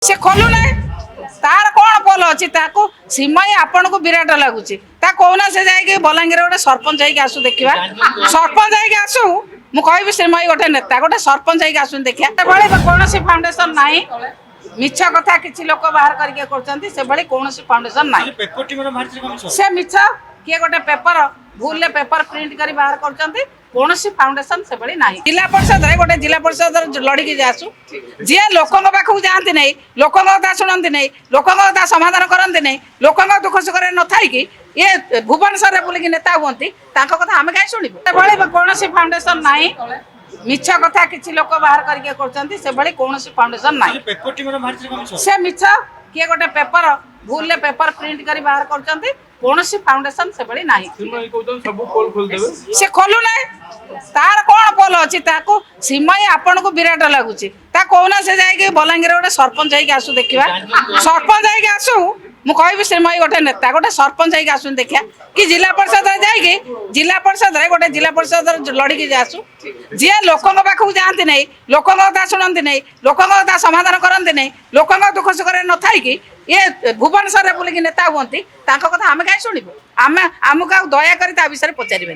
से खोलु ना तार कौन पोल अच्छी सीमाई आपण को विराट लगुच कौन से जाए बलांगीर गोटे सरपंच आसू देखा सरपंच आसू मुझे श्रीमयी गोटे नेता गोटे सरपंच आसू देखा कौन फाउंडेशन ना मिछ कथा किसी लोक बाहर करके कौन फाउंडेशन ना से मिछ किए गोटे पेपर भूल पेपर प्रिंट कर बाहर कर कौन फाउंडेशन से भाई ना जिला परिषद गोटे जिला परिषद लड़की आसू जी लोक पाखक जाती नहीं लोक कथा शुणती नहीं लोक कथा समाधान करती नहीं लोक दुख सुख न थी ये भुवनेश्वर बुलिक नेता हमें कथा आम कहीं शुणु कौन फाउंडेशन ना मिछ कथा किसी लोक बाहर करके कौन फाउंडेशन ना से मिछ किए गोटे पेपर भूल पेपर प्रिंट कर बाहर कर कौन फाउंडेशन से भाई ना से खोलु ना तार कौन पोल अच्छी सीमाई आपण को विराट लगुच कौन से जाए बलांगीर गोटे सरपंच आसू देखा सरपंच आसू मुझे श्रीमयी गोटे नेता गोटे सरपंच आसू देखा कि जिला परिषद जाए जिला परिषद गोटे जिला परिषद लड़की आसू जी लोक पाखक जाती नहीं लोक कथा शुणती नहीं लोक कथा समाधान करती नहीं लोक दुख सुख न थी ये भुवनेश्वर बुलिक नेता हमें कथा आम कहीं शुणु आम आमको दयाकों विषय पचारे।